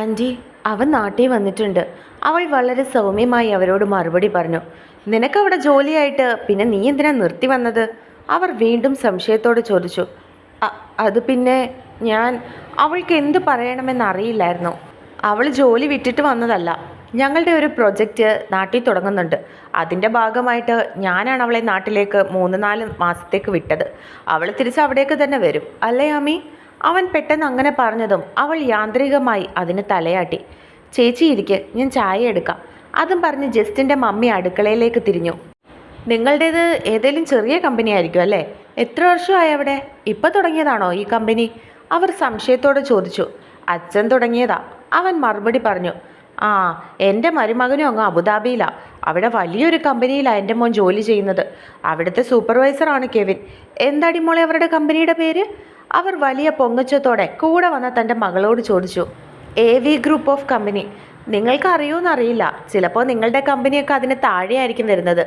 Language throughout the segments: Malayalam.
ആൻറ്റി, അവൻ നാട്ടിൽ വന്നിട്ടുണ്ട്. അവൾ വളരെ സൗമ്യമായി അവരോട് മറുപടി പറഞ്ഞു. നിനക്കവിടെ ജോലിയായിട്ട് പിന്നെ നീ എന്തിനാ നിർത്തി വന്നത്? അവർ വീണ്ടും സംശയത്തോട് ചോദിച്ചു. അത് പിന്നെ ഞാൻ അവൾക്ക് എന്ത് പറയണമെന്നറിയില്ലായിരുന്നു. അവൾ ജോലി വിട്ടിട്ട് വന്നതല്ല. ഞങ്ങളുടെ ഒരു പ്രൊജക്റ്റ് നാട്ടിൽ തുടങ്ങുന്നുണ്ട്. അതിൻ്റെ ഭാഗമായിട്ട് ഞാനാണ് അവളെ നാട്ടിലേക്ക് 3-4 മാസത്തേക്ക് വിട്ടത്. അവൾ തിരിച്ച് അവിടേക്ക് തന്നെ വരും, അല്ലേ ആമി? അവൻ പെട്ടെന്ന് അങ്ങനെ പറഞ്ഞതും അവൾ യാന്ത്രികമായി അതിന് തലയാട്ടി. ചേച്ചി ഇരിക്ക്, ഞാൻ ചായ എടുക്കാം. അതും പറഞ്ഞ് ജസ്റ്റിൻ്റെ മമ്മി അടുക്കളയിലേക്ക് തിരിഞ്ഞു. നിങ്ങളുടേത് ഏതെങ്കിലും ചെറിയ കമ്പനി ആയിരിക്കും അല്ലേ? എത്ര വർഷമായി അവിടെ? ഇപ്പം തുടങ്ങിയതാണോ ഈ കമ്പനി? അവർ സംശയത്തോടെ ചോദിച്ചു. അച്ഛൻ തുടങ്ങിയതാ, അവൻ മറുപടി പറഞ്ഞു. ആ, എൻ്റെ മരുമകനും അങ്ങ് അബുദാബിയിലാണ്. അവിടെ വലിയൊരു കമ്പനിയിലാണ് എൻ്റെ മോൻ ജോലി ചെയ്യുന്നത്. അവിടുത്തെ സൂപ്പർവൈസറാണ് കെവിൻ. എന്താടി മോളെ അവരുടെ കമ്പനിയുടെ പേര്? അവർ വലിയ പൊങ്ങച്ചത്തോടെ കൂടെ വന്ന തൻ്റെ മകളോട് ചോദിച്ചു. AV group of company. നിങ്ങൾക്ക് അറിയുമെന്നറിയില്ല, ചിലപ്പോൾ നിങ്ങളുടെ കമ്പനിയൊക്കെ അതിന് താഴെയായിരിക്കും വരുന്നത്.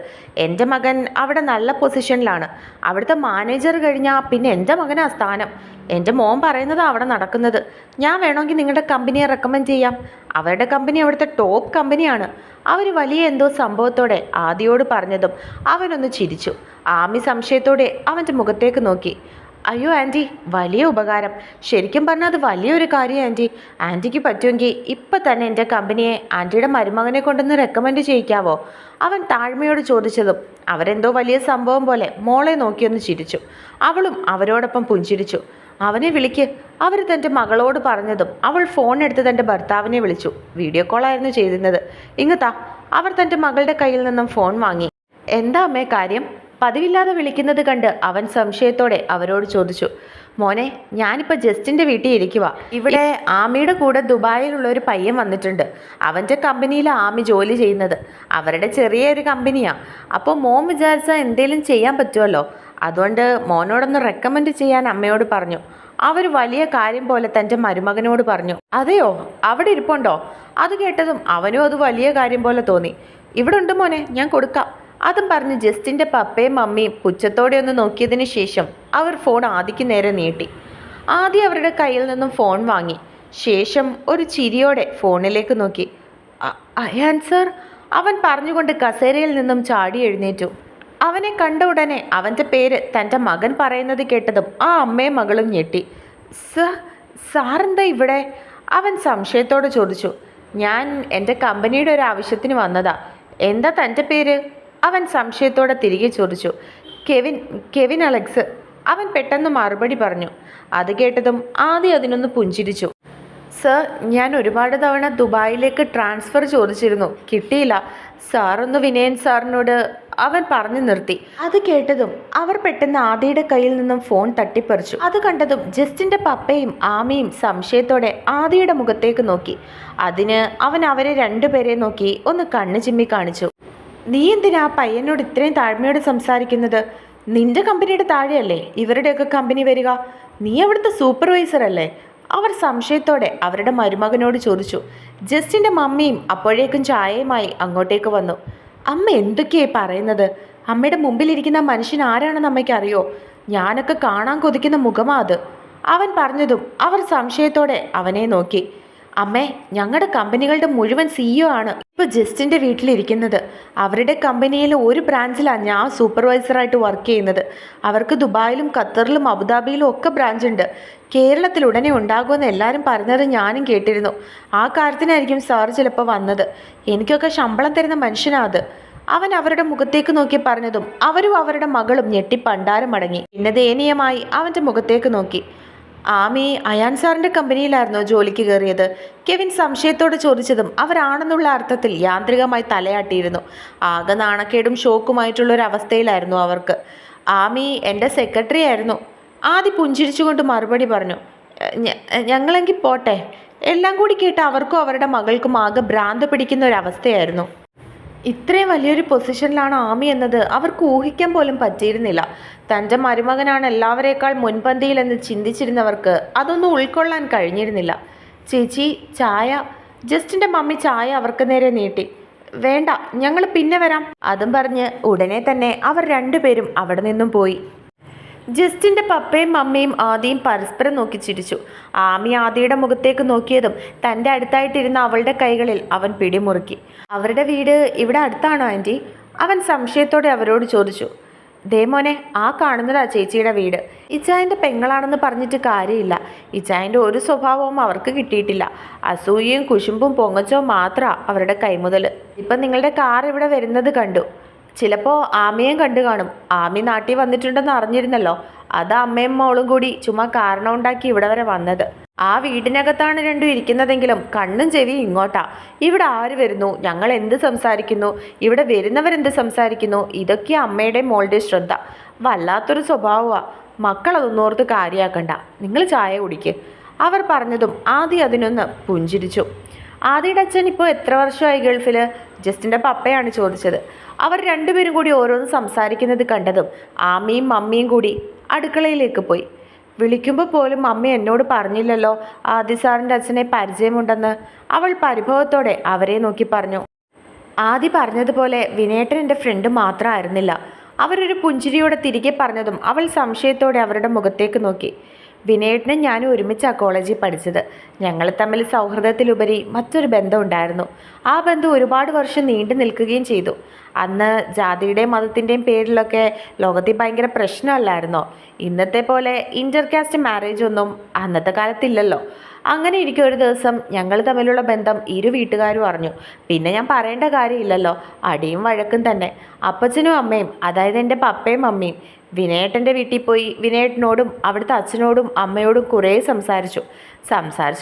എൻ്റെ മകൻ അവിടെ നല്ല പൊസിഷനിലാണ്. അവിടുത്തെ മാനേജർ കഴിഞ്ഞാൽ പിന്നെ എൻ്റെ മകനാ സ്ഥാനം. എൻ്റെ മോൻ പറയുന്നത് അവിടെ നടക്കുന്നത്. ഞാൻ വേണമെങ്കിൽ നിങ്ങളുടെ കമ്പനിയെ റെക്കമെൻഡ് ചെയ്യാം. അവരുടെ കമ്പനി അവിടുത്തെ ടോപ്പ് കമ്പനിയാണ്. അവർ വലിയ എന്തോ സംഭവത്തോടെ ആദിയോട് പറഞ്ഞതും അവനൊന്ന് ചിരിച്ചു. ആമി സംശയത്തോടെ അവൻ്റെ മുഖത്തേക്ക് നോക്കി. അയ്യോ ആൻറ്റി, വലിയ ഉപകാരം. ശരിക്കും പറഞ്ഞാൽ അത് വലിയൊരു കാര്യം ആൻറ്റി. ആൻറ്റിക്ക് പറ്റുമെങ്കിൽ ഇപ്പം തന്നെ എൻ്റെ കമ്പനിയെ ആൻറ്റിയുടെ മരുമകനെ കൊണ്ടൊന്ന് റെക്കമെൻഡ് ചെയ്യിക്കാവോ? അവൻ താഴ്മയോട് ചോദിച്ചതും അവരെന്തോ വലിയ സംഭവം പോലെ മോളെ നോക്കിയൊന്ന് ചിരിച്ചു. അവളും അവരോടൊപ്പം പുഞ്ചിരിച്ചു. അവനെ വിളിക്ക്, അവർ തൻ്റെ മകളോട് പറഞ്ഞതും അവൾ ഫോൺ എടുത്ത് തൻ്റെ ഭർത്താവിനെ വിളിച്ചു. വീഡിയോ കോളായിരുന്നു ചെയ്തിരുന്നത്. ഇങ്ങത്താ. അവർ തൻ്റെ മകളുടെ കയ്യിൽ നിന്നും ഫോൺ വാങ്ങി. എന്താ അമ്മേ കാര്യം? പതിവില്ലാതെ വിളിക്കുന്നത് കണ്ട് അവൻ സംശയത്തോടെ അവരോട് ചോദിച്ചു. മോനെ, ഞാനിപ്പോൾ ജസ്റ്റിൻ്റെ വീട്ടിൽ ഇരിക്കുക. ഇവിടെ ആമിയുടെ കൂടെ ദുബായിലുള്ള ഒരു പയ്യൻ വന്നിട്ടുണ്ട്. അവൻ്റെ കമ്പനിയിൽ ആമി ജോലി ചെയ്യുന്നത്. അവരുടെ ചെറിയൊരു കമ്പനിയാണ്. അപ്പോൾ മോൻ വിചാരിച്ചാൽ എന്തെങ്കിലും ചെയ്യാൻ പറ്റുമല്ലോ. അതുകൊണ്ട് മോനോടൊന്ന് റെക്കമെൻഡ് ചെയ്യാൻ അമ്മയോട് പറഞ്ഞു. അവർ വലിയ കാര്യം പോലെ തൻ്റെ മരുമകനോട് പറഞ്ഞു. അതെയോ, അവിടെ ഇരിപ്പുണ്ടോ? അത് കേട്ടതും അവനും അത് വലിയ കാര്യം പോലെ തോന്നി. ഇവിടെ ഉണ്ട് മോനെ, ഞാൻ കൊടുക്കാം. അതും പറഞ്ഞ് ജസ്റ്റിൻ്റെ പപ്പയും മമ്മിയും പുച്ഛത്തോടെ ഒന്ന് നോക്കിയതിന് ശേഷം അവർ ഫോൺ ആദിക്ക് നേരെ നീട്ടി. ആദി അവരുടെ കയ്യിൽ നിന്നും ഫോൺ വാങ്ങി. ശേഷം ഒരു ചിരിയോടെ ഫോണിലേക്ക് നോക്കി. അയാൻ സർ, അവൻ പറഞ്ഞുകൊണ്ട് കസേരയിൽ നിന്നും ചാടി എഴുന്നേറ്റു. അവനെ കണ്ട ഉടനെ അവൻ്റെ പേര് തൻ്റെ മകൻ പറയുന്നത് കേട്ടതും ആ അമ്മയും മകളും ഞെട്ടി. സാറെന്താ ഇവിടെ? അവൻ സംശയത്തോടെ ചോദിച്ചു. ഞാൻ എൻ്റെ കമ്പനിയുടെ ഒരു ആവശ്യത്തിന് വന്നതാ. എന്താ തൻ്റെ പേര്? അവൻ സംശയത്തോടെ തിരികെ ചോദിച്ചു. Kevin Alex. അവൻ പെട്ടെന്ന് മറുപടി പറഞ്ഞു. അത് കേട്ടതും ആദ്യം അതിനൊന്ന് പുഞ്ചിരിച്ചു. സർ, ഞാൻ ഒരുപാട് തവണ ദുബായിലേക്ക് ട്രാൻസ്ഫർ ചോദിച്ചിരുന്നു, കിട്ടിയില്ല. സാറൊന്ന് വിനയൻ സാറിനോട്. അവൻ പറഞ്ഞു നിർത്തി. അത് കേട്ടതും അവർ പെട്ടെന്ന് ആദിയുടെ കയ്യിൽ നിന്നും ഫോൺ തട്ടിപ്പറിച്ചു. അത് കണ്ടതും ജസ്റ്റിൻ്റെ പപ്പയും ആമിയും സംശയത്തോടെ ആദിയുടെ മുഖത്തേക്ക് നോക്കി. അതിന് അവൻ അവരെ രണ്ടുപേരെ നോക്കി ഒന്ന് കണ്ണു ചിമ്മി കാണിച്ചു. നീ എന്തിനാ പയ്യനോട് ഇത്രയും താഴ്മയോട് സംസാരിക്കുന്നത്? നിന്റെ കമ്പനിയുടെ താഴെയല്ലേ ഇവരുടെയൊക്കെ കമ്പനി വരിക? നീ അവിടുത്തെ സൂപ്പർവൈസർ അല്ലേ? അവർ സംശയത്തോടെ അവരുടെ മരുമകനോട് ചോദിച്ചു. ജസ്റ്റിൻ്റെ മമ്മിയും അപ്പോഴേക്കും ചായയുമായി അങ്ങോട്ടേക്ക് വന്നു. അമ്മ എന്തൊക്കെയായി പറയുന്നത്? അമ്മയുടെ മുമ്പിലിരിക്കുന്ന മനുഷ്യൻ ആരാണെന്ന് അമ്മയ്ക്ക് അറിയോ? ഞാനൊക്കെ കാണാൻ കൊതിക്കുന്ന മുഖമാ അത്. അവൻ പറഞ്ഞതും അവർ സംശയത്തോടെ അവനെ നോക്കി. അമ്മേ, ഞങ്ങളുടെ കമ്പനികളുടെ മുഴുവൻ CEO ആണ് ഇപ്പോൾ ജസ്റ്റിൻ്റെ വീട്ടിലിരിക്കുന്നത്. അവരുടെ കമ്പനിയിൽ ഒരു ബ്രാഞ്ചിലാണ് ഞാൻ സൂപ്പർവൈസറായിട്ട് വർക്ക് ചെയ്യുന്നത്. അവർക്ക് ദുബായിലും ഖത്തറിലും അബുദാബിയിലും ഒക്കെ ബ്രാഞ്ച് ഉണ്ട്. കേരളത്തിൽ ഉടനെ ഉണ്ടാകുമെന്ന് എല്ലാവരും പറഞ്ഞത് ഞാനും കേട്ടിരുന്നു. ആ കാര്യത്തിനായിരിക്കും സാർ ചിലപ്പോൾ വന്നത്. എനിക്കൊക്കെ ശമ്പളം തരുന്ന മനുഷ്യനാണ് അത്. അവൻ അവരുടെ മുഖത്തേക്ക് നോക്കി പറഞ്ഞതും അവരും അവരുടെ മകളും ഞെട്ടി പണ്ടാരം മടങ്ങി. പിന്നെ ദയനീയമായി അവൻ്റെ മുഖത്തേക്ക് നോക്കി. ആമി അയാൻ സാറിൻ്റെ കമ്പനിയിലായിരുന്നോ ജോലിക്ക് കയറിയത്? കെവിൻ സംശയത്തോട് ചോദിച്ചതും അവരാണെന്നുള്ള അർത്ഥത്തിൽ യാന്ത്രികമായി തലയാട്ടിയിരുന്നു. ആകെ നാണക്കേടും ഷോക്കുമായിട്ടുള്ളൊരവസ്ഥയിലായിരുന്നു അവർക്ക്. ആമി എൻ്റെ സെക്രട്ടറി ആയിരുന്നു. ആദി പുഞ്ചിരിച്ചുകൊണ്ട് മറുപടി പറഞ്ഞു. ഞങ്ങളെങ്കിൽ പോട്ടെ. എല്ലാം കൂടി കേട്ട് അവർക്കും അവരുടെ മകൾക്കും ആകെ ഭ്രാന്ത് പിടിക്കുന്ന ഒരവസ്ഥയായിരുന്നു. ഇത്രയും വലിയൊരു പൊസിഷനിലാണ് ആമി എന്നത് അവർക്ക് ഊഹിക്കാൻ പോലും പറ്റിയിരുന്നില്ല. തൻ്റെ മരുമകനാണ് എല്ലാവരേക്കാൾ മുൻപന്തിയിലെന്ന് ചിന്തിച്ചിരുന്നവർക്ക് അതൊന്നും ഉൾക്കൊള്ളാൻ കഴിഞ്ഞിരുന്നില്ല. ചേച്ചി, ചായ. ജസ്റ്റിൻ്റെ മമ്മി ചായ അവർക്ക് നേരെ നീട്ടി. വേണ്ട, ഞങ്ങൾ പിന്നെ വരാം. അതും പറഞ്ഞ് ഉടനെ തന്നെ അവർ രണ്ടുപേരും അവിടെ നിന്നും പോയി. ജസ്റ്റിൻ്റെ പപ്പയും മമ്മിയും ആദിയും പരസ്പരം നോക്കി ചിരിച്ചു. ആമി ആദിയുടെ മുഖത്തേക്ക് നോക്കിയതും തൻ്റെ അടുത്തായിട്ടിരുന്ന അവളുടെ കൈകളിൽ അവൻ പിടിമുറുക്കി. അവരുടെ വീട് ഇവിടെ അടുത്താണോ ആൻറ്റി? അവൻ സംശയത്തോടെ അവരോട് ചോദിച്ചു. ദേ മോനെ, ആ കാണുന്നതാ ചേച്ചിയുടെ വീട്. ഇച്ചായൻ്റെ പെങ്ങളാണെന്ന് പറഞ്ഞിട്ട് കാര്യമില്ല. ഇച്ചായൻ്റെ ഒരു സ്വഭാവവും അവർക്ക് കിട്ടിയിട്ടില്ല. അസൂയയും കുശുമ്പും പൊങ്ങച്ചവും മാത്രമാണ് അവരുടെ കൈമുതൽ. ഇപ്പം നിങ്ങളുടെ കാർ ഇവിടെ വരുന്നത് കണ്ടു. ചിലപ്പോൾ ആമയും കണ്ടു കാണും. ആമി നാട്ടിൽ വന്നിട്ടുണ്ടെന്ന് അറിഞ്ഞിരുന്നല്ലോ. അത് അമ്മയും മോളും കൂടി ചുമ്മാ കാരണം ഉണ്ടാക്കി ഇവിടെ വരെ വന്നത്. ആ വീടിനകത്താണ് രണ്ടും ഇരിക്കുന്നതെങ്കിലും കണ്ണും ചെവിയും ഇങ്ങോട്ടാ. ഇവിടെ ആര് വരുന്നു, ഞങ്ങൾ എന്ത് സംസാരിക്കുന്നു, ഇവിടെ വരുന്നവരെന്ത് സംസാരിക്കുന്നു, ഇതൊക്കെ അമ്മയുടെയും മോളുടെയും ശ്രദ്ധ. വല്ലാത്തൊരു സ്വഭാവമാണ്. മക്കളതൊന്നോർത്ത് കാര്യമാക്കണ്ട. നിങ്ങൾ ചായ കുടിക്ക്. അവർ പറഞ്ഞതും ആദ്യം അതിനൊന്ന് പുഞ്ചിരിച്ചു. ആദിയുടെ അച്ഛൻ ഇപ്പോൾ എത്ര വർഷമായി ഗൾഫിൽ? ജസ്റ്റിൻ്റെ പപ്പയാണ് ചോദിച്ചത്. അവർ രണ്ടുപേരും കൂടി ഓരോന്ന് സംസാരിക്കുന്നത് കണ്ടതും ആമിയും മമ്മിയും കൂടി അടുക്കളയിലേക്ക് പോയി. വിളിക്കുമ്പോൾ പോലും മമ്മി എന്നോട് പറഞ്ഞില്ലല്ലോ ആദി സാറിൻ്റെ അച്ഛനെ പരിചയമുണ്ടെന്ന്. അവൾ പരിഭവത്തോടെ അവരെ നോക്കി പറഞ്ഞു. ആദി പറഞ്ഞതുപോലെ വിനേട്ടൻ എൻ്റെ ഫ്രണ്ട് മാത്രമായിരുന്നില്ല. അവരൊരു പുഞ്ചിരിയോടെ തിരികെ പറഞ്ഞതും അവൾ സംശയത്തോടെ അവരുടെ മുഖത്തേക്ക് നോക്കി. വിനേട്ടനും ഞാനും ഒരുമിച്ചാണ് കോളേജിൽ പഠിച്ചത്. ഞങ്ങൾ തമ്മിൽ സൗഹൃദത്തിലുപരി മറ്റൊരു ബന്ധം ഉണ്ടായിരുന്നു. ആ ബന്ധം ഒരുപാട് വർഷം നീണ്ടു നിൽക്കുകയും ചെയ്തു. അന്ന് ജാതിയുടെയും മതത്തിൻ്റെയും പേരിലൊക്കെ ലോകത്തിൽ ഭയങ്കര പ്രശ്നമല്ലായിരുന്നോ? ഇന്നത്തെ പോലെ ഇൻ്റർ കാസ്റ്റ് മാരേജ് ഒന്നും അന്നത്തെ കാലത്തില്ലല്ലോ. അങ്ങനെ ഇരിക്കും ഒരു ദിവസം ഞങ്ങൾ തമ്മിലുള്ള ബന്ധം ഇരു വീട്ടുകാരും അറിഞ്ഞു. പിന്നെ ഞാൻ പറയേണ്ട കാര്യമില്ലല്ലോ, അടിയും വഴക്കും തന്നെ. അപ്പച്ചനും അമ്മയും, അതായത് എൻ്റെ പപ്പയും മമ്മിയും വിനയേട്ടൻ്റെ വീട്ടിൽ പോയി വിനയേട്ടനോടും അവിടുത്തെ അച്ഛനോടും അമ്മയോടും കുറേ സംസാരിച്ചു.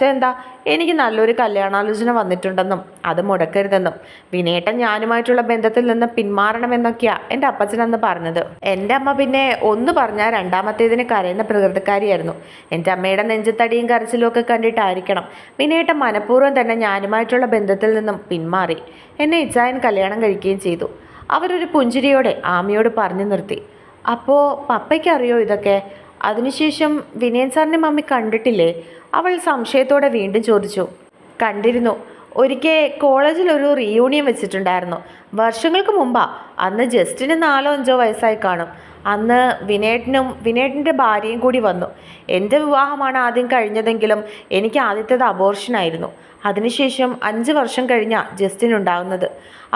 എന്താ, എനിക്ക് നല്ലൊരു കല്യാണാലോചന വന്നിട്ടുണ്ടെന്നും അത് മുടക്കരുതെന്നും വിനയേട്ടൻ ഞാനുമായിട്ടുള്ള ബന്ധത്തിൽ നിന്ന് പിന്മാറണമെന്നൊക്കെയാണ് എൻ്റെ അപ്പച്ചനെന്ന് പറഞ്ഞത്. എൻ്റെ അമ്മ പിന്നെ ഒന്ന് പറഞ്ഞാൽ രണ്ടാമത്തേതിന് കരയുന്ന പ്രകൃതിക്കാരിയായിരുന്നു. എൻ്റെ അമ്മയുടെ നെഞ്ചത്തടിയും കരച്ചിലും ഒക്കെ കണ്ടിട്ടായിരിക്കണം വിനയേട്ടൻ മനഃപൂർവ്വം തന്നെ ഞാനുമായിട്ടുള്ള ബന്ധത്തിൽ നിന്നും പിന്മാറി എന്നെ ഇച്ചായൻ കല്യാണം കഴിക്കുകയും ചെയ്തു. അവരൊരു പുഞ്ചിരിയോടെ ആമിയോട് പറഞ്ഞു നിർത്തി. അപ്പോൾ പപ്പയ്ക്ക് അറിയോ ഇതൊക്കെ? അതിനുശേഷം വിനയൻ സാറിൻ്റെ മമ്മി കണ്ടിട്ടില്ലേ? അവൾ സംശയത്തോടെ വീണ്ടും ചോദിച്ചു. കണ്ടിരുന്നു. ഒരിക്കൽ കോളേജിൽ ഒരു റീയൂണിയൻ വെച്ചിട്ടുണ്ടായിരുന്നു. വർഷങ്ങൾക്ക് മുമ്പാ. അന്ന് ജസ്റ്റിന് 4-5 വയസ്സായി കാണും. അന്ന് വിനേട്ടനും വിനേട്ടൻ്റെ ഭാര്യയും കൂടി വന്നു. എൻ്റെ വിവാഹമാണ് ആദ്യം കഴിഞ്ഞതെങ്കിലും എനിക്ക് ആദ്യത്തേത് അബോർഷനായിരുന്നു. അതിനുശേഷം 5 വർഷം കഴിഞ്ഞാണ് ജസ്റ്റിനുണ്ടാകുന്നത്.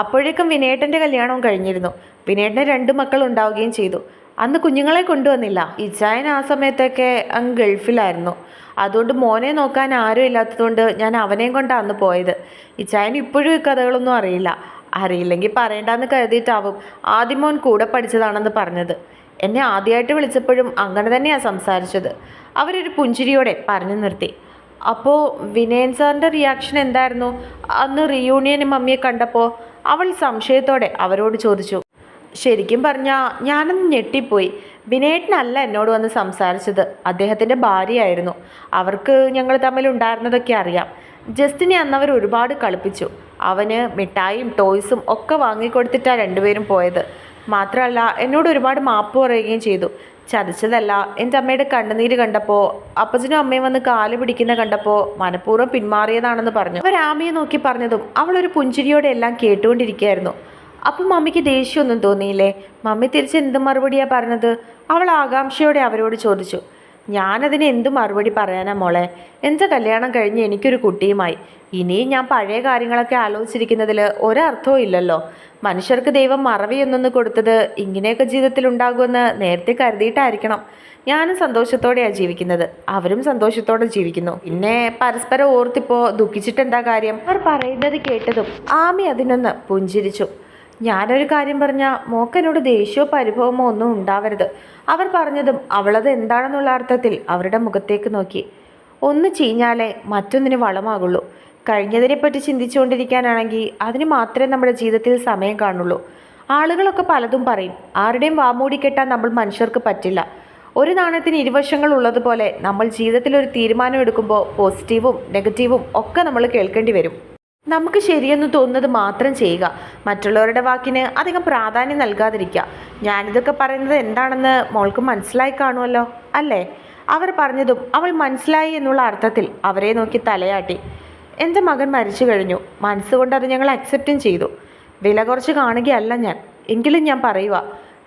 അപ്പോഴേക്കും വിനേട്ടൻ്റെ കല്യാണവും കഴിഞ്ഞിരുന്നു. വിനേട്ടന് 2 മക്കൾ ഉണ്ടാവുകയും ചെയ്തു. അന്ന് കുഞ്ഞുങ്ങളെ കൊണ്ടുവന്നില്ല. ഇച്ചായൻ ആ സമയത്തൊക്കെ അങ്ങ് ഗൾഫിലായിരുന്നു. അതുകൊണ്ട് മോനെ നോക്കാൻ ആരും ഇല്ലാത്തതുകൊണ്ട് ഞാൻ അവനെയും കൊണ്ടാണ് അന്ന് പോയത്. ഇച്ചായൻ ഇപ്പോഴും ഈ കഥകളൊന്നും അറിയില്ലെങ്കിൽ പറയേണ്ടെന്ന് കരുതിയിട്ടാവും ആദ്യം മോൻ കൂടെ പഠിച്ചതാണെന്ന് പറഞ്ഞത്. എന്നെ ആദ്യമായിട്ട് വിളിച്ചപ്പോഴും അങ്ങനെ തന്നെയാണ് സംസാരിച്ചത്. അവരൊരു പുഞ്ചിരിയോടെ പറഞ്ഞു നിർത്തി. അപ്പോൾ വിനയൻ സാറിൻ്റെ റിയാക്ഷൻ എന്തായിരുന്നു അന്ന് റീയൂണിയന് മമ്മിയെ കണ്ടപ്പോൾ? അവൾ സംശയത്തോടെ അവരോട് ചോദിച്ചു. ശരിക്കും പറഞ്ഞാൽ ഞാനൊന്ന് ഞെട്ടിപ്പോയി. വിനയേട്ടനല്ല എന്നോട് വന്ന് സംസാരിച്ചത്, അദ്ദേഹത്തിൻ്റെ ഭാര്യയായിരുന്നു. അവർക്ക് ഞങ്ങൾ തമ്മിലുണ്ടായിരുന്നതൊക്കെ അറിയാം. ജസ്റ്റിനെ അന്നവർ ഒരുപാട് കളിപ്പിച്ചു. അവന് മിഠായിയും ടോയ്സും ഒക്കെ വാങ്ങിക്കൊടുത്തിട്ടാണ് രണ്ടുപേരും പോയത്. മാത്രമല്ല എന്നോട് ഒരുപാട് മാപ്പ് പറയുകയും ചെയ്തു. ചതിച്ചതല്ല. എൻ്റെ അമ്മയുടെ കണ്ണുനീര് കണ്ടപ്പോൾ, അപ്പച്ചനും അമ്മയും വന്ന് കാല് പിടിക്കുന്ന കണ്ടപ്പോൾ മനഃപൂർവ്വം പിന്മാറിയതാണെന്ന് പറഞ്ഞു. അവർ ആമയെ നോക്കി പറഞ്ഞതും അവളൊരു പുഞ്ചിരിയോടെ എല്ലാം കേട്ടുകൊണ്ടിരിക്കുകയായിരുന്നു. അപ്പം മമ്മിക്ക് ദേഷ്യമൊന്നും തോന്നിയില്ലേ? മമ്മി തിരിച്ച് എന്ത് മറുപടിയാണ് പറഞ്ഞത്? അവൾ ആകാംക്ഷയോടെ അവരോട് ചോദിച്ചു. ഞാനതിന് എന്ത് മറുപടി പറയാനാ മോളെ? എൻ്റെ കല്യാണം കഴിഞ്ഞ് എനിക്കൊരു കുട്ടിയുമായി. ഇനിയും ഞാൻ പഴയ കാര്യങ്ങളൊക്കെ ആലോചിച്ചിരിക്കുന്നതിൽ ഒരർത്ഥവും ഇല്ലല്ലോ. മനുഷ്യർക്ക് ദൈവം മറവിയൊന്നൊന്ന് കൊടുത്തത് ഇങ്ങനെയൊക്കെ ജീവിതത്തിൽ ഉണ്ടാകുമെന്ന് നേരത്തെ കരുതിയിട്ടായിരിക്കണം. ഞാനും സന്തോഷത്തോടെയാണ് ജീവിക്കുന്നത്, അവരും സന്തോഷത്തോടെ ജീവിക്കുന്നു. പിന്നെ പരസ്പരം ഓർത്തിപ്പോൾ ദുഃഖിച്ചിട്ടെന്താ കാര്യം? അവർ പറയുന്നത് കേട്ടതും ആമി അതിനൊന്ന് പുഞ്ചിരിച്ചു. ഞാനൊരു കാര്യം പറഞ്ഞാൽ മോക്കനോട് ദേഷ്യമോ പരിഭവമോ ഒന്നും ഉണ്ടാവരുത്. അവർ പറഞ്ഞതും അവളത് എന്താണെന്നുള്ള അർത്ഥത്തിൽ അവരുടെ മുഖത്തേക്ക് നോക്കി. ഒന്ന് ചീഞ്ഞാലേ മറ്റൊന്നിന് വളമാകുള്ളൂ. കഴിഞ്ഞതിനെപ്പറ്റി ചിന്തിച്ചുകൊണ്ടിരിക്കാനാണെങ്കിൽ അതിന് മാത്രമേ നമ്മുടെ ജീവിതത്തിൽ സമയം കാണുള്ളൂ. ആളുകളൊക്കെ പലതും പറയും. ആരുടെയും വാമൂടി കെട്ടാൻ നമ്മൾ മനുഷ്യർക്ക് പറ്റില്ല. ഒരു നാണയത്തിന് ഇരുവശങ്ങൾ ഉള്ളതുപോലെ നമ്മൾ ജീവിതത്തിൽ ഒരു തീരുമാനം എടുക്കുമ്പോൾ പോസിറ്റീവും നെഗറ്റീവും ഒക്കെ നമ്മൾ കേൾക്കേണ്ടി വരും. നമുക്ക് ശരിയെന്ന് തോന്നുന്നത് മാത്രം ചെയ്യുക. മറ്റുള്ളവരുടെ വാക്കിന് അധികം പ്രാധാന്യം നൽകാതിരിക്കുക. ഞാനിതൊക്കെ പറയുന്നത് എന്താണെന്ന് മോൾക്ക് മനസ്സിലായി കാണുമല്ലോ അല്ലേ? അവർ പറഞ്ഞതും അവൾ മനസ്സിലായി എന്നുള്ള അർത്ഥത്തിൽ അവരെ നോക്കി തലയാട്ടി. എൻ്റെ മകൻ മരിച്ചു കഴിഞ്ഞു. മനസ്സുകൊണ്ട് അത് ഞങ്ങൾ അക്സെപ്റ്റും ചെയ്തു. വില കുറച്ച് കാണുകയല്ല ഞാൻ. എങ്കിലും ഞാൻ പറയുക,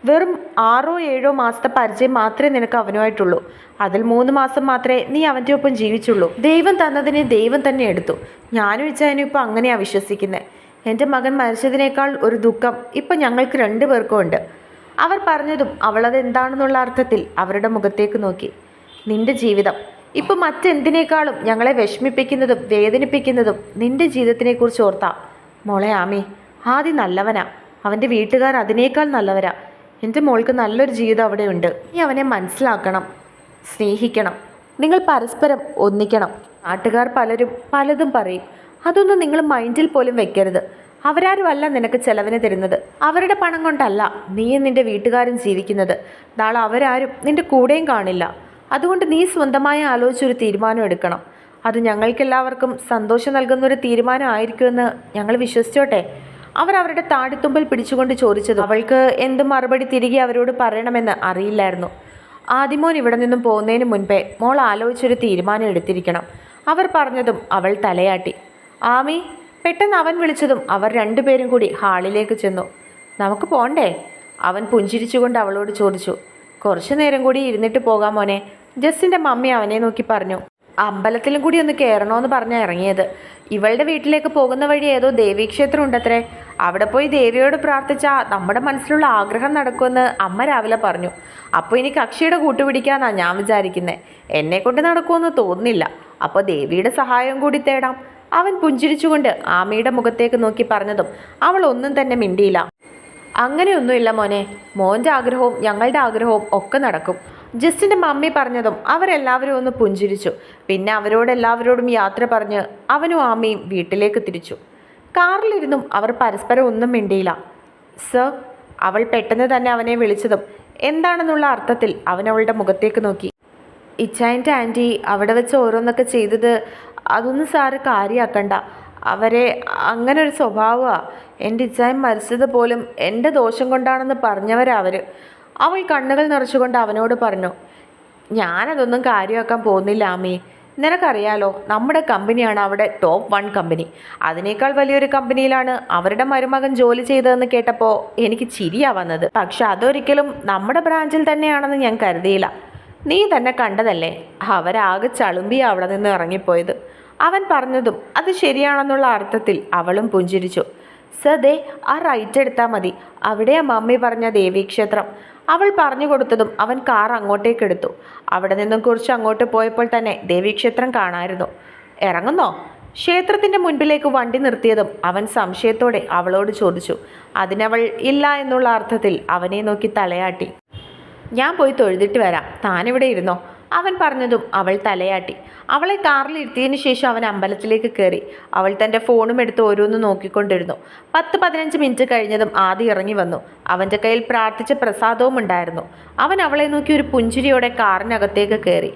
വെറും 6-7 മാസത്തെ പരിചയം മാത്രമേ നിനക്ക് അവനുമായിട്ടുള്ളൂ. അതിൽ 3 മാസം മാത്രമേ നീ അവൻ്റെ ഒപ്പം ജീവിച്ചുള്ളൂ. ദൈവം തന്നതിനെ ദൈവം തന്നെ എടുത്തു. ഞാനും ഇച്ചാനും ഇപ്പം അങ്ങനെയാണ് വിശ്വസിക്കുന്നത്. എൻ്റെ മകൻ മരിച്ചതിനേക്കാൾ ഒരു ദുഃഖം ഇപ്പം ഞങ്ങൾക്ക് 2 പേർക്കും ഉണ്ട്. അവർ പറഞ്ഞതും അവളത് എന്താണെന്നുള്ള അർത്ഥത്തിൽ അവരുടെ മുഖത്തേക്ക് നോക്കി. നിന്റെ ജീവിതം ഇപ്പം മറ്റെന്തിനേക്കാളും ഞങ്ങളെ വിഷമിപ്പിക്കുന്നതും വേദനിപ്പിക്കുന്നതും നിന്റെ ജീവിതത്തിനെക്കുറിച്ച് ഓർത്താ. മോളെ ആമി, ആദ്യം നല്ലവനാ. അവൻ്റെ വീട്ടുകാർ അതിനേക്കാൾ നല്ലവരാ. എൻ്റെ മോൾക്ക് നല്ലൊരു ജീവിതം അവിടെ ഉണ്ട്. നീ അവനെ മനസ്സിലാക്കണം, സ്നേഹിക്കണം. നിങ്ങൾ പരസ്പരം ഒന്നിക്കണം. നാട്ടുകാർ പലരും പലതും പറയും. അതൊന്നും നിങ്ങൾ മൈൻഡിൽ പോലും വെക്കരുത്. അവരാരുമല്ല നിനക്ക് ചെലവിന് തരുന്നത്. അവരുടെ പണം കൊണ്ടല്ല നീയും നിന്റെ വീട്ടുകാരും ജീവിക്കുന്നത്. നാളെ അവരാരും നിന്റെ കൂടെയും കാണില്ല. അതുകൊണ്ട് നീ സ്വന്തമായി ആലോചിച്ചൊരു തീരുമാനം എടുക്കണം. അത് ഞങ്ങൾക്കെല്ലാവർക്കും സന്തോഷം നൽകുന്നൊരു തീരുമാനമായിരിക്കുമെന്ന് ഞങ്ങൾ വിശ്വസിച്ചോട്ടെ. അവർ അവരുടെ താടിത്തുമ്പിൽ പിടിച്ചുകൊണ്ട് ചോദിച്ചതും അവൾക്ക് എന്ത് മറുപടി തിരികെ അവരോട് പറയണമെന്ന് അറിയില്ലായിരുന്നു. ആദിമോൻ ഇവിടെ നിന്നും പോകുന്നതിന് മുൻപേ മോൾ ആലോചിച്ചൊരു തീരുമാനം എടുത്തിരിക്കണം. അവർ പറഞ്ഞതും അവൾ തലയാട്ടി. ആമി, പെട്ടെന്ന് അവൻ വിളിച്ചതും അവർ 2 പേരും കൂടി ഹാളിലേക്ക് ചെന്നു. നമുക്ക് പോണ്ടേ? അവൻ പുഞ്ചിരിച്ചുകൊണ്ട് അവളോട് ചോദിച്ചു. കുറച്ചു നേരം കൂടി ഇരുന്നിട്ട് പോകാം മോനെ, ജസ്റ്റിൻ്റെ മമ്മി അവനെ നോക്കി പറഞ്ഞു. അമ്പലത്തിലും കൂടി ഒന്ന് കയറണമെന്ന് പറഞ്ഞാൽ ഇറങ്ങിയത്. ഇവളുടെ വീട്ടിലേക്ക് പോകുന്ന വഴി ഏതോ ദേവീക്ഷേത്രം ഉണ്ടത്രേ. അവിടെ പോയി ദേവിയോട് പ്രാർത്ഥിച്ചാൽ നമ്മുടെ മനസ്സിലുള്ള ആഗ്രഹം നടക്കുമെന്ന് അമ്മ രാവിലെ പറഞ്ഞു. അപ്പോൾ ഇനി കക്ഷിയുടെ കൂട്ടുപിടിക്കാന്നാണ് ഞാൻ വിചാരിക്കുന്നത്. എന്നെക്കൊണ്ട് നടക്കുമെന്ന് തോന്നുന്നില്ല. അപ്പോൾ ദേവിയുടെ സഹായം കൂടി തേടാം. അവൻ പുഞ്ചിരിച്ചുകൊണ്ട് ആമിയുടെ മുഖത്തേക്ക് നോക്കി പറഞ്ഞതും അവൾ ഒന്നും തന്നെ മിണ്ടിയില്ല. അങ്ങനെയൊന്നുമില്ല മോനെ, മോൻ്റെ ആഗ്രഹവും ഞങ്ങളുടെ ആഗ്രഹവും ഒക്കെ നടക്കും. ജസ്റ്റിൻ്റെ മമ്മി പറഞ്ഞതും അവരെല്ലാവരും ഒന്ന് പുഞ്ചിരിച്ചു. പിന്നെ അവരോടെല്ലാവരോടും യാത്ര പറഞ്ഞ് അവനും ആമയും വീട്ടിലേക്ക് തിരിച്ചു. കാറിലിരുന്നും അവർ പരസ്പരം ഒന്നും മിണ്ടിയില്ല. സർ, അവൾ പെട്ടെന്ന് തന്നെ അവനെ വിളിച്ചതും എന്താണെന്നുള്ള അർത്ഥത്തിൽ അവൻ അവളുടെ മുഖത്തേക്ക് നോക്കി. ഇച്ചായൻ്റെ ആൻറ്റി അവിടെ വെച്ച് ഓരോന്നൊക്കെ ചെയ്തത് അതൊന്നും സാറ് കാര്യമാക്കണ്ട. അവരെ അങ്ങനെ ഒരു സ്വഭാവമാണ്. എൻ്റെ ഇച്ചായൻ മരിച്ചത് പോലും എൻ്റെ ദോഷം കൊണ്ടാണെന്ന് പറഞ്ഞവരാ അവർ. അവൾ കണ്ണുകൾ നിറച്ചുകൊണ്ട് അവനോട് പറഞ്ഞു. ഞാനതൊന്നും കാര്യമാക്കാൻ പോകുന്നില്ല ആമി. നിനക്കറിയാലോ, നമ്മുടെ കമ്പനിയാണ് അവിടെ ടോപ്പ് 1 കമ്പനി. അതിനേക്കാൾ വലിയൊരു കമ്പനിയിലാണ് അവരുടെ മരുമകൻ ജോലി ചെയ്തതെന്ന് കേട്ടപ്പോൾ എനിക്ക് ചിരിയാ വന്നത്. പക്ഷെ അതൊരിക്കലും നമ്മുടെ ബ്രാഞ്ചിൽ തന്നെയാണെന്ന് ഞാൻ കരുതിയില്ല. നീ തന്നെ കണ്ടതല്ലേ, അവരാകെ ചളുമ്പിയാ അവിടെ നിന്ന് ഇറങ്ങിപ്പോയത്. അവൻ പറഞ്ഞതും അത് ശരിയാണെന്നുള്ള അർത്ഥത്തിൽ അവളും പുഞ്ചിരിച്ചു. സർ, ദേ ആ റൈറ്റ് എടുത്താൽ മതി. അവിടെയാ മമ്മി പറഞ്ഞ ദേവീക്ഷേത്രം. അവൾ പറഞ്ഞു കൊടുത്തതും അവൻ കാർ അങ്ങോട്ടേക്ക് എടുത്തു. അവിടെ നിന്നും കുറച്ച് അങ്ങോട്ട് പോയപ്പോൾ തന്നെ ദേവീക്ഷേത്രം കാണാമായിരുന്നു. ഇറങ്ങുന്നോ? ക്ഷേത്രത്തിൻ്റെ മുൻപിലേക്ക് വണ്ടി നിർത്തിയതും അവൻ സംശയത്തോടെ അവളോട് ചോദിച്ചു. അതിനവൾ ഇല്ല എന്നുള്ള അർത്ഥത്തിൽ അവനെ നോക്കി തലയാട്ടി. ഞാൻ പോയി തൊഴുതിട്ട് വരാം, താനിവിടെ ഇരുന്നോ? അവൻ പറഞ്ഞതും അവൾ തലയാട്ടി. അവളെ കാറിലിരുത്തിയതിനു ശേഷം അവൻ അമ്പലത്തിലേക്ക് കയറി. അവൾ തൻ്റെ ഫോണും എടുത്ത് ഓരോന്ന് നോക്കിക്കൊണ്ടിരുന്നു. 10-15 മിനിറ്റ് കഴിഞ്ഞതും ആദ്യം ഇറങ്ങി വന്നു. അവൻ്റെ കയ്യിൽ പ്രാർത്ഥിച്ച പ്രസാദവും ഉണ്ടായിരുന്നു. അവൻ അവളെ നോക്കി ഒരു പുഞ്ചിരിയോടെ കാറിനകത്തേക്ക് കയറി.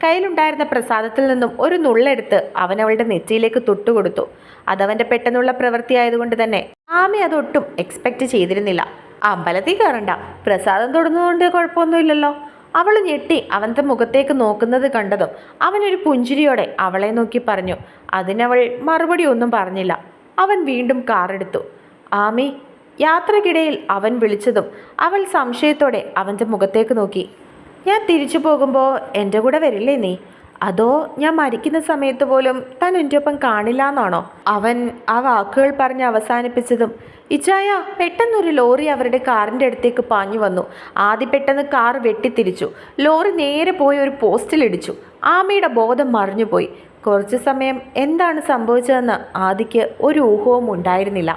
കയ്യിലുണ്ടായിരുന്ന പ്രസാദത്തിൽ നിന്നും ഒരു നുള്ളെടുത്ത് അവൻ അവളുടെ നെറ്റിയിലേക്ക് തൊട്ടുകൊടുത്തു. അതവൻ്റെ പെട്ടെന്നുള്ള പ്രവൃത്തിയായതുകൊണ്ട് തന്നെ ആമി അതൊട്ടും എക്സ്പെക്റ്റ് ചെയ്തിരുന്നില്ല. അമ്പലത്തിൽ കയറണ്ട, പ്രസാദം തൊടുന്നതുകൊണ്ട് കുഴപ്പമൊന്നുമില്ലല്ലോ. അവൾ ഞെട്ടി അവൻ്റെ മുഖത്തേക്ക് നോക്കുന്നത് കണ്ടതും അവനൊരു പുഞ്ചിരിയോടെ അവളെ നോക്കി പറഞ്ഞു. അതിനവൾ മറുപടി ഒന്നും പറഞ്ഞില്ല. അവൻ വീണ്ടും കാറെടുത്തു. ആമി, യാത്രക്കിടയിൽ അവൻ വിളിച്ചതും അവൾ സംശയത്തോടെ അവൻ്റെ മുഖത്തേക്ക് നോക്കി. ഞാൻ തിരിച്ചു പോകുമ്പോൾ എൻ്റെ കൂടെ വരില്ലേ നീ? അതോ ഞാൻ മരിക്കുന്ന സമയത്ത് പോലും താൻ എൻ്റെ ഒപ്പം കാണില്ല എന്നാണോ? അവൻ ആ വാക്കുകൾ പറഞ്ഞ് അവസാനിപ്പിച്ചതും ഇച്ചായ, പെട്ടെന്നൊരു ലോറി അവരുടെ കാറിൻ്റെ അടുത്തേക്ക് പാഞ്ഞു വന്നു. ആദ്യം പെട്ടെന്ന് കാർ വെട്ടിത്തിരിച്ചു. ലോറി നേരെ പോയി ഒരു പോസ്റ്റിലിടിച്ചു. ആമയുടെ ബോധം മറിഞ്ഞുപോയി. കുറച്ചു സമയം എന്താണ് സംഭവിച്ചതെന്ന് ആദിക്ക് ഒരു ഊഹവും ഉണ്ടായിരുന്നില്ല.